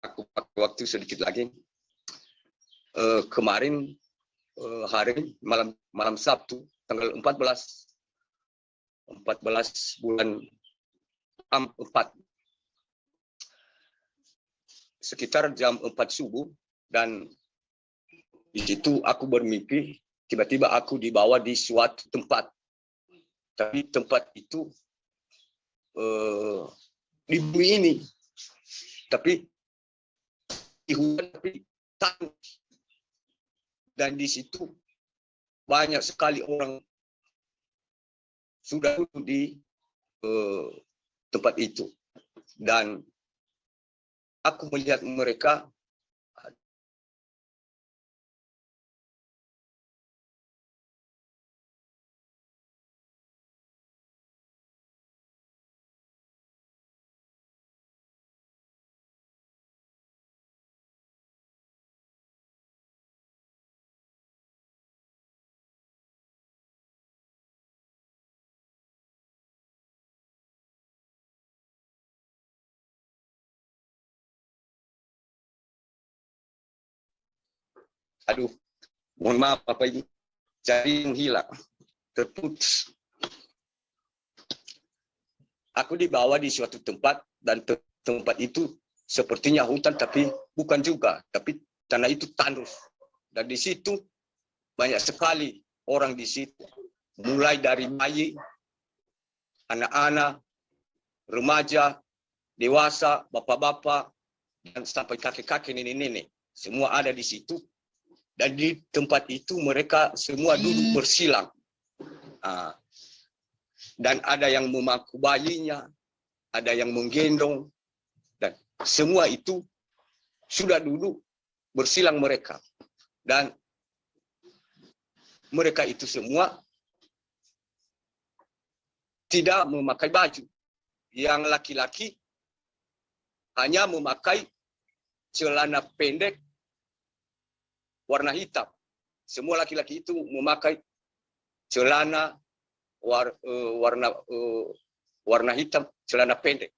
aku pakai waktu sedikit lagi. Kemarin hari malam Sabtu tanggal 14 bulan 4 sekitar jam 4 subuh, dan di situ aku bermimpi tiba-tiba aku dibawa di suatu tempat, tapi tempat itu di bumi ini, tapi di hutan, tapi tanah. Dan di situ banyak sekali orang sudah duduk di tempat itu, dan aku melihat mereka mohon maaf Bapak Ibu, jaring hilang, terputus. Aku dibawa di suatu tempat, dan tempat itu sepertinya hutan, tapi bukan juga, tapi tanah itu tandus. Dan di situ banyak sekali orang di situ, mulai dari bayi, anak-anak, remaja, dewasa, bapak-bapak, dan sampai kakek-kakek, nenek-nenek, semua ada di situ. Dan di tempat itu mereka semua duduk bersilang. Dan ada yang memangku bayinya, ada yang menggendong, dan semua itu sudah duduk bersilang mereka. Dan mereka itu semua tidak memakai baju. Yang laki-laki hanya memakai celana pendek warna hitam. Semua laki-laki itu memakai celana warna hitam, celana pendek.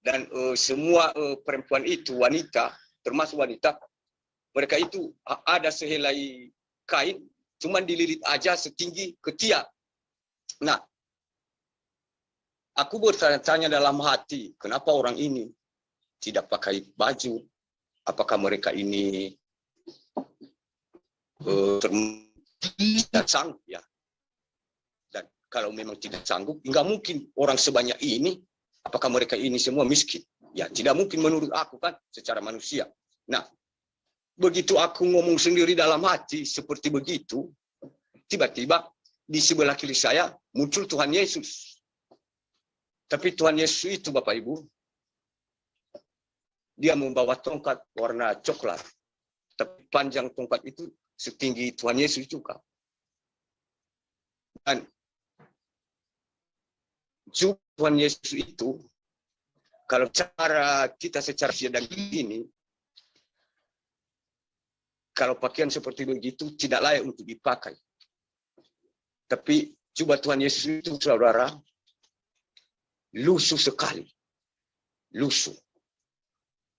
Dan semua perempuan itu, wanita, termasuk wanita, mereka itu ada sehelai kain, cuman dililit aja setinggi ketiak. Nah, aku bertanya-tanya dalam hati, kenapa orang ini tidak pakai baju? Apakah mereka ini tidak sanggup ya? Dan kalau memang tidak sanggup, nggak mungkin orang sebanyak ini. Apakah mereka ini semua miskin? Ya, tidak mungkin menurut aku kan, secara manusia. Nah, begitu aku ngomong sendiri dalam hati seperti begitu, tiba-tiba di sebelah kiri saya muncul Tuhan Yesus. Tapi Tuhan Yesus itu, Bapak Ibu, dia membawa tongkat warna coklat. Tapi panjang tongkat itu setinggi Tuhan Yesus juga. Dan Tuhan Yesus itu, kalau cara kita secara dan ini, kalau pakaian seperti begitu tidak layak untuk dipakai. Tapi coba Tuhan Yesus itu, saudara, lusuh sekali. Lusuh.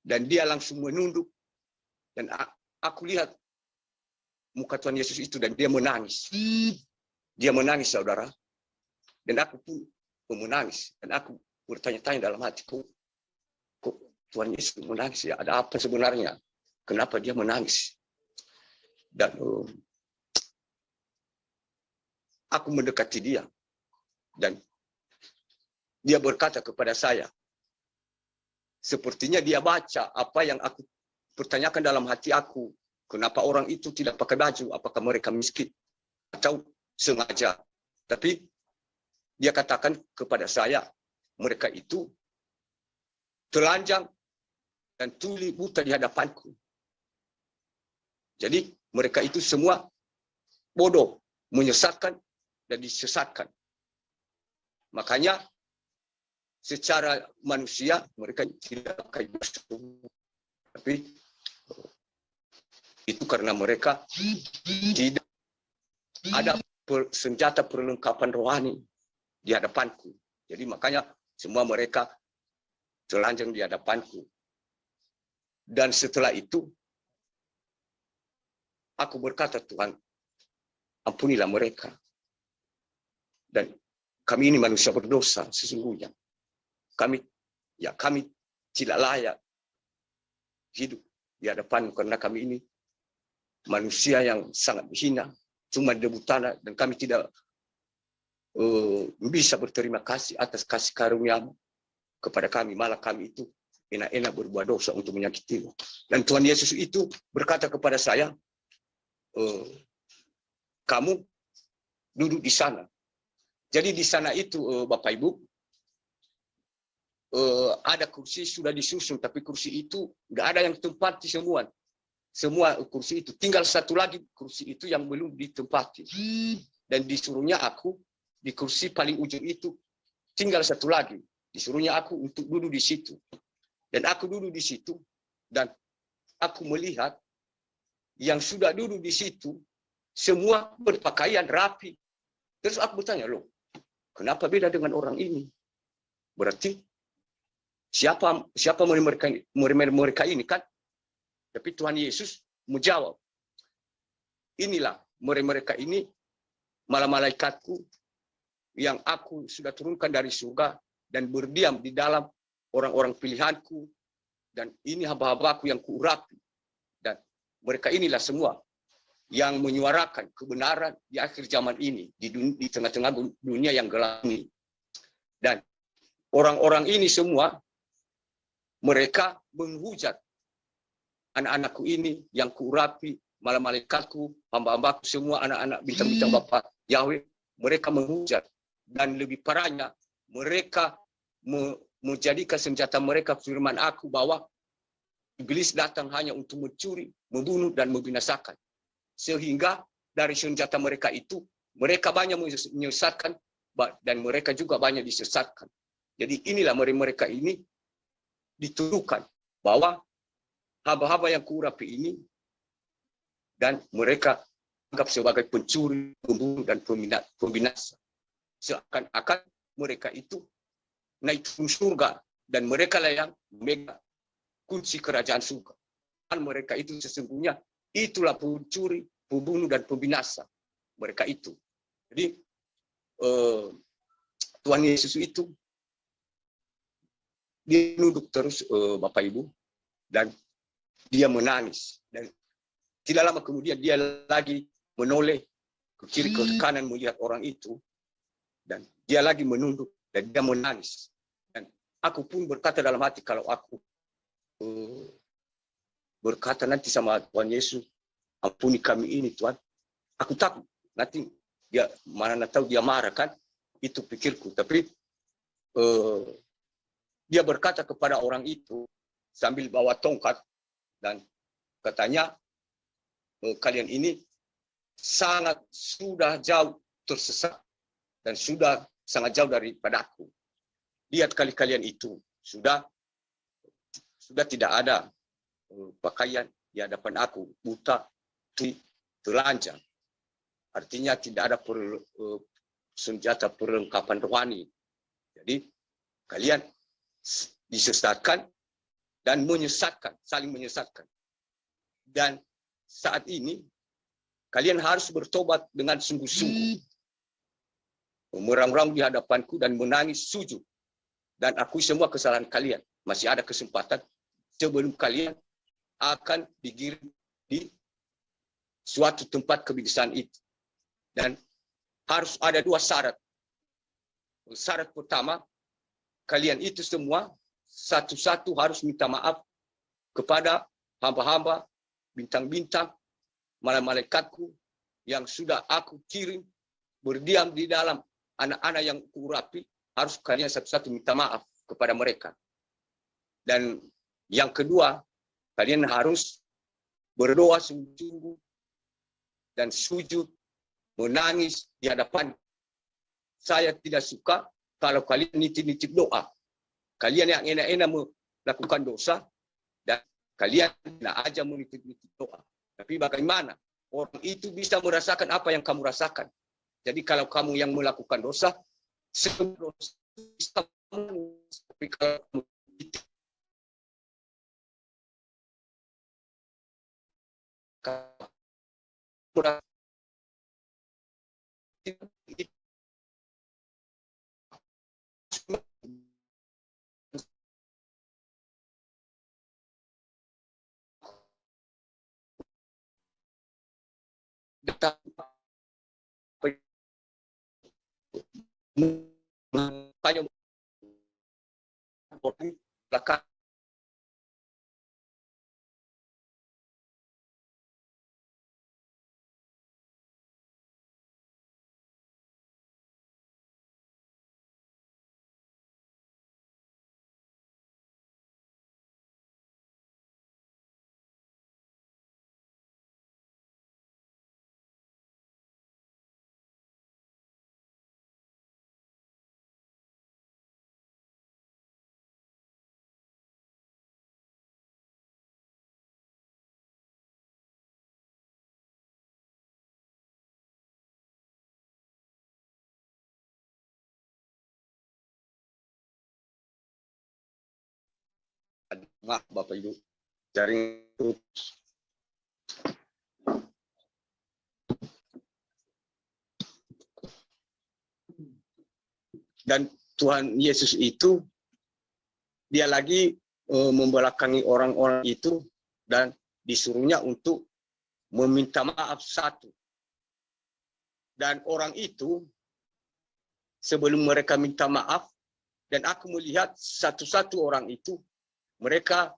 Dan dia langsung menunduk. Dan aku lihat muka Tuhan Yesus itu, dan dia menangis. Dia menangis, saudara. Dan aku pun menangis. Dan aku bertanya-tanya dalam hatiku, kok Tuhan Yesus menangis ya? Ada apa sebenarnya? Kenapa dia menangis? Dan aku mendekati dia. Dan dia berkata kepada saya, sepertinya dia baca apa yang aku pertanyakan dalam hati aku. Kenapa orang itu tidak pakai baju? Apakah mereka miskin? Atau sengaja? Tapi dia katakan kepada saya, mereka itu telanjang dan tuli buta di hadapanku. Jadi mereka itu semua bodoh, menyesatkan dan disesatkan. Makanya secara manusia mereka tidak pakai baju. Tapi itu karena mereka tidak ada senjata perlengkapan rohani di hadapanku. Jadi makanya semua mereka telanjang di hadapanku. Dan setelah itu, aku berkata, Tuhan, ampunilah mereka. Dan kami ini manusia berdosa sesungguhnya. Kami tidak layak hidup di hadapan karena kami ini manusia yang sangat hina, cuma debu tanah, dan kami tidak bisa berterima kasih atas kasih karunia-Mu kepada kami. Malah kami itu enak-enak berbuat dosa untuk menyakitimu. Dan Tuhan Yesus itu berkata kepada saya, kamu duduk di sana. Jadi di sana itu, Bapak Ibu, ada kursi sudah disusun, tapi kursi itu nggak ada yang ditempati semua. Semua kursi itu, tinggal satu lagi kursi itu yang belum ditempati. Dan disuruhnya aku di kursi paling ujung itu, tinggal satu lagi. Disuruhnya aku untuk duduk di situ. Dan aku duduk di situ, dan aku melihat yang sudah duduk di situ, semua berpakaian rapi. Terus aku bertanya, loh, kenapa beda dengan orang ini? Berarti siapa mereka ini kan? Tapi Tuhan Yesus menjawab, inilah mereka ini, malaikatku yang aku sudah turunkan dari surga dan berdiam di dalam orang-orang pilihanku, dan ini hamba-hambaku yang kuurapi. Dan mereka inilah semua yang menyuarakan kebenaran di akhir zaman ini, di tengah-tengah dunia yang gelap ini. Dan orang-orang ini semua, mereka menghujat anak-anakku ini yang kuurapi, malaikatku, hamba-hambaku, semua anak-anak bintang-bintang Bapa Yahweh, mereka menghujat. Dan lebih parahnya, mereka menjadikan senjata mereka firman aku bahwa iblis datang hanya untuk mencuri, membunuh, dan membinasakan. Sehingga dari senjata mereka itu, mereka banyak menyesatkan, dan mereka juga banyak disesatkan. Jadi inilah mereka ini dituduhkan bahwa hamba-hamba yang kuurapi ini, dan mereka anggap sebagai pencuri, pembunuh, dan pembinasa. Seakan-akan mereka itu naik ke surga, dan mereka lah yang memegang kunci kerajaan surga. Dan mereka itu sesungguhnya itulah pencuri, pembunuh, dan pembinasa. Mereka itu. Jadi Tuhan Yesus itu dia duduk terus, Bapak Ibu, dan dia menangis. Dan tidak lama kemudian dia lagi menoleh ke kiri ke kanan melihat orang itu, dan dia lagi menunduk dan dia menangis. Dan aku pun berkata dalam hati, kalau aku berkata nanti sama Tuhan Yesus, ampuni kami ini Tuhan, aku takut nanti dia mana tahu dia marah kan, itu pikirku. Tapi dia berkata kepada orang itu sambil bawa tongkat, dan katanya, kalian ini sudah jauh tersesat dan sudah sangat jauh daripada aku. Lihat kalian itu sudah tidak ada pakaian di hadapan aku, buta, telanjang. Artinya tidak ada senjata perlengkapan rohani. Jadi kalian disesatkan dan menyesatkan, saling menyesatkan. Dan saat ini kalian harus bertobat dengan sungguh-sungguh, merang-rang di hadapanku dan menangis sujud dan akui semua kesalahan kalian. Masih ada kesempatan sebelum kalian akan digiring di suatu tempat kebinasaan itu. Dan harus ada dua syarat. Syarat pertama, kalian itu semua satu-satu harus minta maaf kepada hamba-hamba, bintang-bintang, malaikatku yang sudah aku kirim berdiam di dalam anak-anak yang kuurapi. Harus kalian satu-satu minta maaf kepada mereka. Dan yang kedua, kalian harus berdoa sungguh-sungguh dan sujud, menangis di hadapan. Saya tidak suka kalau kalian nitip-nitip doa. Kalian yang enak-enak melakukan dosa, dan kalian enak aja menitip-nitip doa. Tapi bagaimana orang itu bisa merasakan apa yang kamu rasakan? Jadi kalau kamu yang melakukan dosa, tapi kalau belakang maaf Bapak Ibu, jaring dan Tuhan Yesus itu dia lagi membelakangi orang-orang itu dan disuruhnya untuk meminta maaf satu. Dan orang itu sebelum mereka minta maaf, dan aku melihat satu-satu orang itu mereka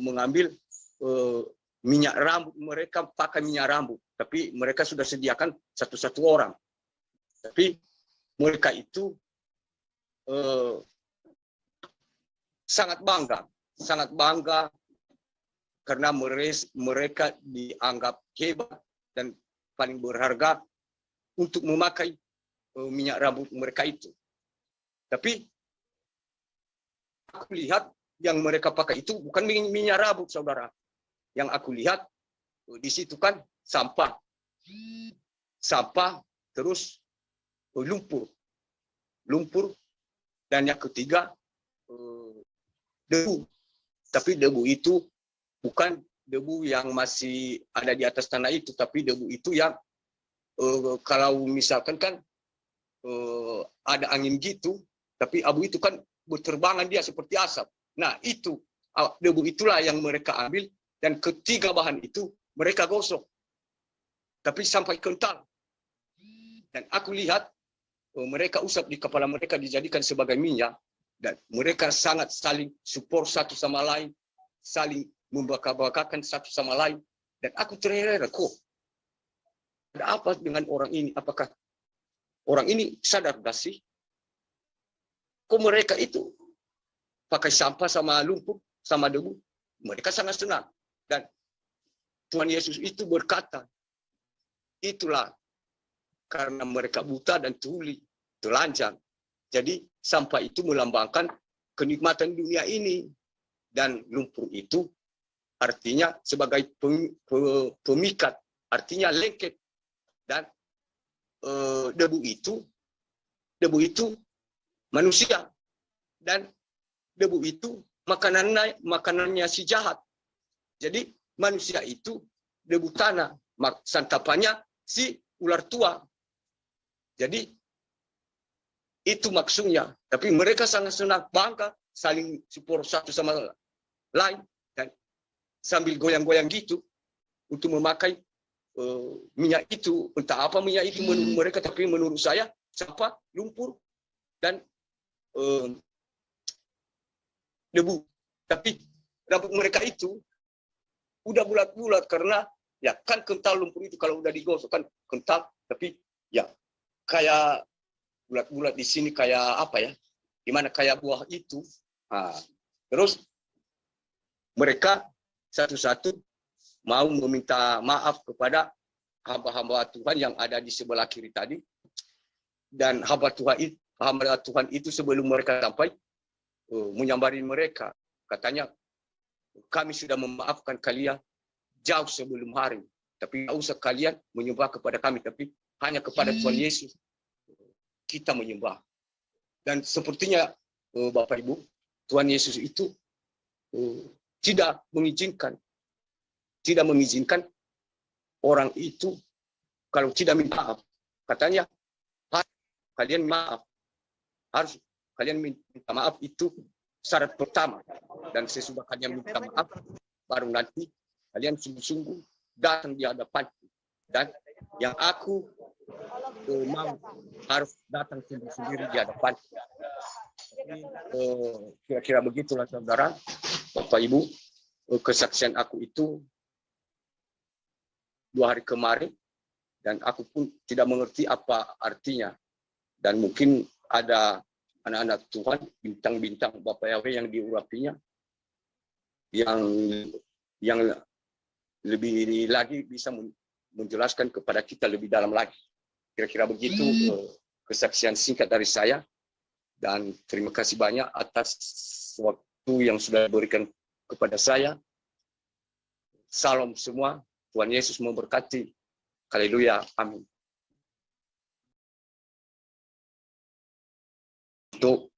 mengambil minyak rambut, mereka pakai minyak rambut, tapi mereka sudah sediakan satu-satu orang. Tapi mereka itu sangat bangga karena mereka dianggap hebat dan paling berharga untuk memakai minyak rambut mereka itu. Tapi aku lihat yang mereka pakai itu bukan minyak rambut, saudara. Yang aku lihat di situ kan sampah, terus lumpur, dan yang ketiga debu. Tapi debu itu bukan debu yang masih ada di atas tanah itu, tapi debu itu yang kalau misalkan kan ada angin gitu, tapi abu itu kan berterbangan dia seperti asap. Nah itu debu itulah yang mereka ambil, dan ketiga bahan itu mereka gosok, tapi sampai kental. Dan aku lihat mereka usap di kepala mereka dijadikan sebagai minyak, dan mereka sangat saling support satu sama lain, saling membakar-bakarkan satu sama lain. Dan aku terheran, kok ada apa dengan orang ini? Apakah orang ini sadar gak sih? Kok mereka itu pakai sampah sama lumpur, sama debu, mereka sangat senang. Dan Tuhan Yesus itu berkata, itulah karena mereka buta dan tuli, telanjang. Jadi sampah itu melambangkan kenikmatan dunia ini. Dan lumpur itu artinya sebagai pemikat, artinya lengket. Dan debu itu manusia. Dan debu itu makanannya si jahat. Jadi manusia itu debu tanah, santapannya si ular tua. Jadi itu maksudnya. Tapi mereka sangat senang, bangga, saling support satu sama lain, dan sambil goyang-goyang gitu untuk memakai minyak itu. Entah apa minyak itu menurut mereka, tapi menurut saya sampah, lumpur, dan debu. Tapi rambut mereka itu udah bulat-bulat karena ya kan kental lumpur itu, kalau udah digosok kan kental, tapi ya kayak bulat-bulat di sini kayak apa ya? Gimana kayak buah itu. Nah, terus mereka satu-satu mau meminta maaf kepada hamba-hamba Tuhan yang ada di sebelah kiri tadi. Dan hamba Tuhan itu sebelum mereka sampai menyambarin mereka, katanya, kami sudah memaafkan kalian jauh sebelum hari, tapi tidak usah kalian menyembah kepada kami, tapi hanya kepada Tuhan Yesus kita menyembah. Dan sepertinya Bapak Ibu, Tuhan Yesus itu tidak mengizinkan orang itu kalau tidak minta maaf, katanya kalian maaf, harus kalian minta maaf, itu syarat pertama. Dan sesudah kalian minta maaf, baru nanti kalian sungguh-sungguh datang di hadapanku. Dan yang aku mau harus datang sendiri di hadapanku. Kira-kira begitulah saudara, Bapak Ibu, kesaksian aku itu 2 hari kemarin, dan aku pun tidak mengerti apa artinya. Dan mungkin ada anak-anak Tuhan, bintang-bintang Bapak Yahweh yang diurapinya, yang lebih lagi bisa menjelaskan kepada kita lebih dalam lagi. Kira-kira begitu kesaksian singkat dari saya. Dan terima kasih banyak atas waktu yang sudah diberikan kepada saya. Salam semua. Tuhan Yesus memberkati. Haleluya. Amin. Untuk